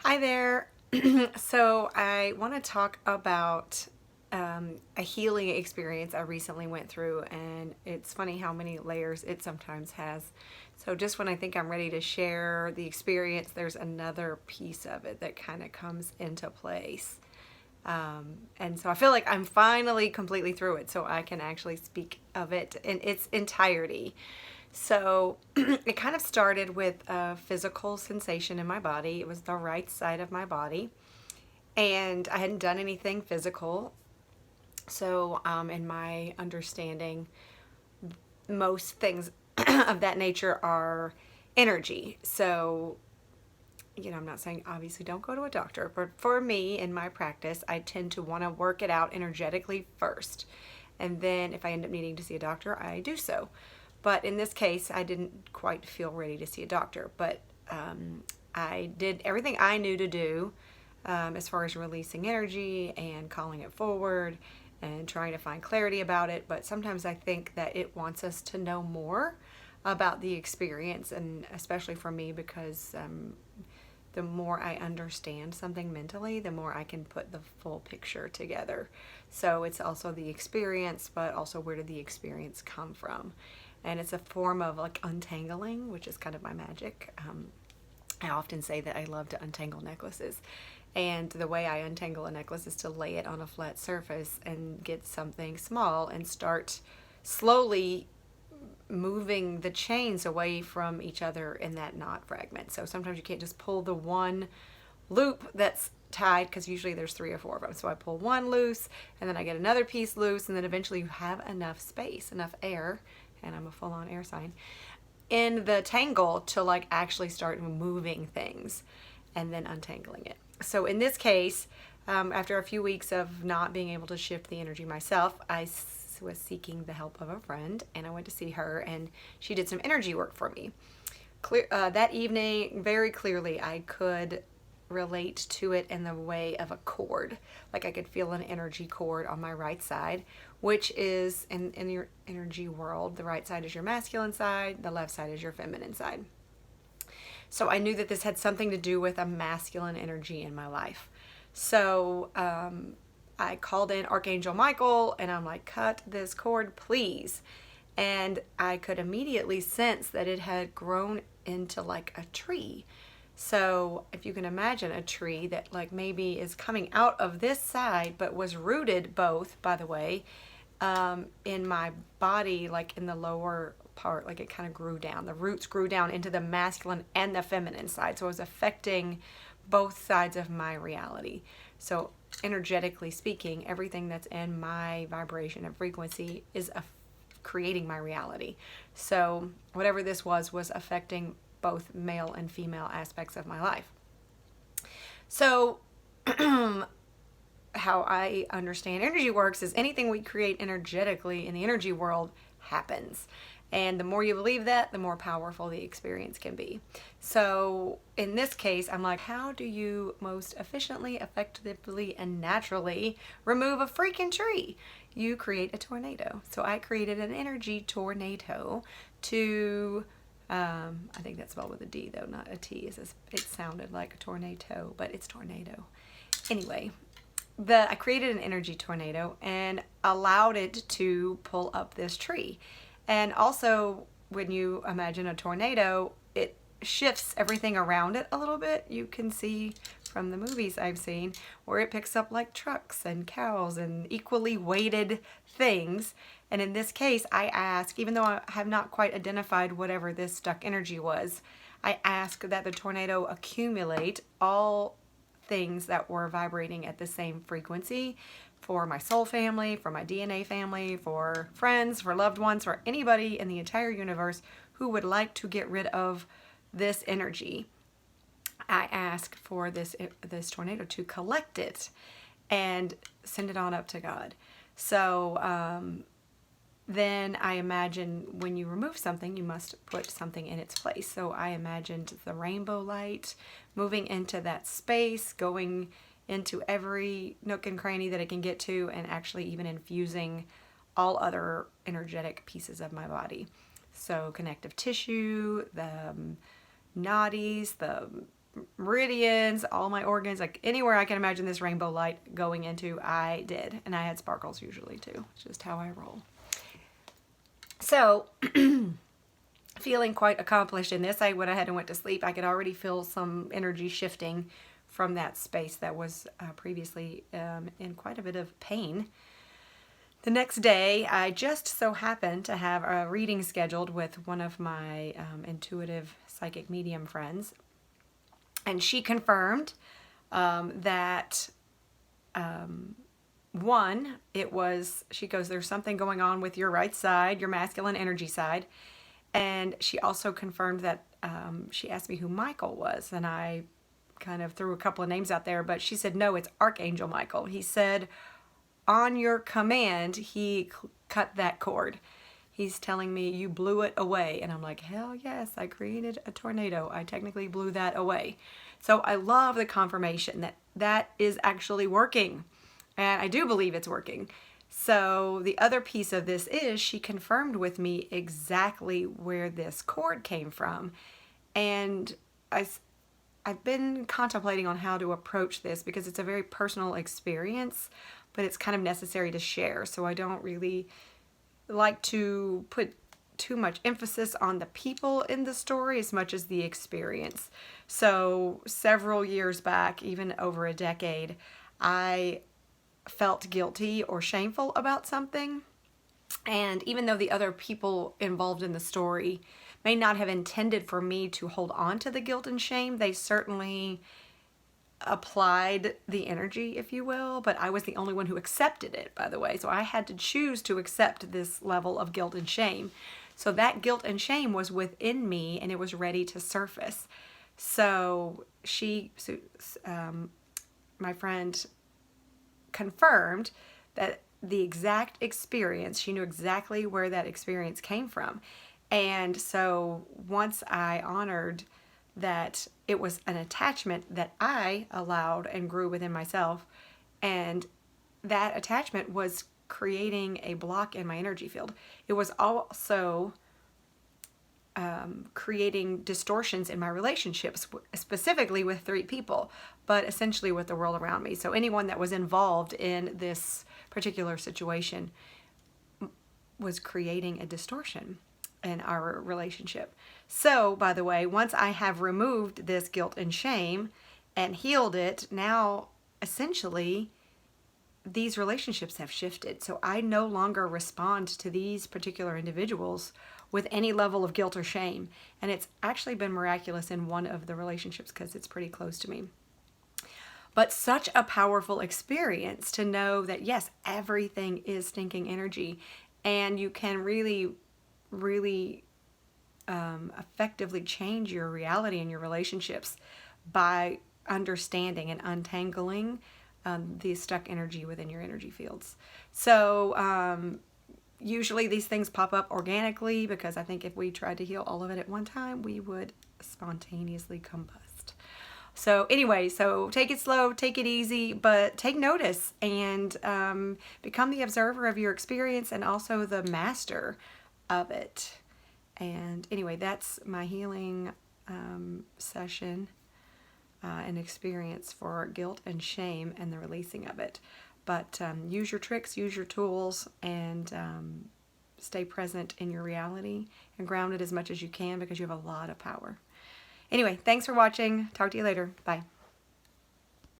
Hi there. So I want to talk about a healing experience I recently went through, and it's funny how many layers it sometimes has. So just when I think I'm ready to share the experience, there's another piece of it that kind of comes into place. And so I feel like I'm finally completely through it, so I can actually speak of it in its entirety. So it kind of started with a physical sensation in my body. It was the right side of my body, and I hadn't done anything physical. So, in my understanding, most things of that nature are energy. So, I'm not saying obviously don't go to a doctor, but for me in my practice, I tend to want to work it out energetically first. And then if I end up needing to see a doctor, I do so. But in this case, I didn't quite feel ready to see a doctor, but I did everything I knew to do as far as releasing energy and calling it forward and trying to find clarity about it. But sometimes I think that it wants us to know more about the experience, and especially for me, because the more I understand something mentally, the more I can put the full picture together. So it's also the experience, but also where did the experience come from? And it's a form of like untangling, which is kind of my magic. I often say that I love to untangle necklaces. And the way I untangle a necklace is to lay it on a flat surface and get something small and start slowly moving the chains away from each other in that knot fragment. So sometimes you can't just pull the one loop that's tied, because usually there's three or four of them. So I pull one loose and then I get another piece loose, and then eventually you have enough space, enough air, and I'm a full-on air sign, in the tangle to like actually start moving things and then untangling it. So in this case, after a few weeks of not being able to shift the energy myself, I was seeking the help of a friend, and I went to see her, and she did some energy work for me. That evening, very clearly, I could relate to it in the way of a cord. Like I could feel an energy cord on my right side, which is in your energy world, the right side is your masculine side, the left side is your feminine side. So I knew that this had something to do with a masculine energy in my life. So I called in Archangel Michael and I'm like, cut this cord, please. And I could immediately sense that it had grown into like a tree. So if you can imagine a tree that like maybe is coming out of this side, but was rooted both, by the way, in my body, like in the lower part, like it kind of grew down. The roots grew down into the masculine and the feminine side. So it was affecting both sides of my reality. So energetically speaking, everything that's in my vibration and frequency is creating my reality. So whatever this was affecting both male and female aspects of my life. So how I understand energy works is anything we create energetically in the energy world happens. And the more you believe that, the more powerful the experience can be. So in this case, I'm like, how do you most efficiently, effectively, and naturally remove a freaking tree? You create a tornado. So I created an energy tornado to, I think that's spelled with a D though, not a T. It sounded like a tornado, but it's tornado. Anyway, I created an energy tornado and allowed it to pull up this tree. And also, when you imagine a tornado, it shifts everything around it a little bit. You can see from the movies I've seen where it picks up like trucks and cows and equally weighted things. And in this case, I ask, even though I have not quite identified whatever this stuck energy was, I ask that the tornado accumulate all things that were vibrating at the same frequency for my soul family, for my DNA family, for friends, for loved ones, for anybody in the entire universe who would like to get rid of this energy. I ask for this tornado to collect it and send it on up to God. So then I imagine when you remove something, you must put something in its place. So I imagined the rainbow light moving into that space, going into every nook and cranny that it can get to, and actually even infusing all other energetic pieces of my body. So connective tissue, the nadis, the meridians, all my organs, like anywhere I can imagine this rainbow light going into, I did. And I had sparkles usually too. It's just how I roll. So, feeling quite accomplished in this, I went ahead and went to sleep. I could already feel some energy shifting from that space that was previously in quite a bit of pain. The next day, I just so happened to have a reading scheduled with one of my intuitive psychic medium friends. And she confirmed that, one, she goes, there's something going on with your right side, your masculine energy side. And she also confirmed that she asked me who Michael was. And I kind of threw a couple of names out there, but she said, no, it's Archangel Michael. He said, on your command, he cut that cord. He's telling me you blew it away. And I'm like, hell yes, I created a tornado. I technically blew that away. So I love the confirmation that that is actually working. And I do believe it's working. So the other piece of this is she confirmed with me exactly where this cord came from. And I've been contemplating on how to approach this because it's a very personal experience, but it's kind of necessary to share. So I don't really like to put too much emphasis on the people in the story as much as the experience. So several years back, even over a decade, I felt guilty or shameful about something. And even though the other people involved in the story may not have intended for me to hold on to the guilt and shame, they certainly applied the energy, if you will, but I was the only one who accepted it, by the way. So I had to choose to accept this level of guilt and shame. So that guilt and shame was within me and it was ready to surface. So my friend confirmed that the exact experience, she knew exactly where that experience came from. And so once I honored that it was an attachment that I allowed and grew within myself, and that attachment was creating a block in my energy field. It was also creating distortions in my relationships, specifically with 3 people, but essentially with the world around me. So anyone that was involved in this particular situation was creating a distortion in our relationship. So, by the way, once I have removed this guilt and shame and healed it, now essentially these relationships have shifted. So I no longer respond to these particular individuals with any level of guilt or shame. And it's actually been miraculous in one of the relationships because it's pretty close to me. But such a powerful experience to know that, yes, everything is stinking energy. And you can really, really effectively change your reality and your relationships by understanding and untangling the stuck energy within your energy fields. So usually these things pop up organically because I think if we tried to heal all of it at one time, we would spontaneously combust. So anyway, so take it slow, take it easy, but take notice and become the observer of your experience and also the master of it. And anyway, that's my healing session and experience for guilt and shame and the releasing of it. But use your tricks, use your tools, and stay present in your reality and ground it as much as you can because you have a lot of power. Anyway, thanks for watching. Talk to you later. Bye.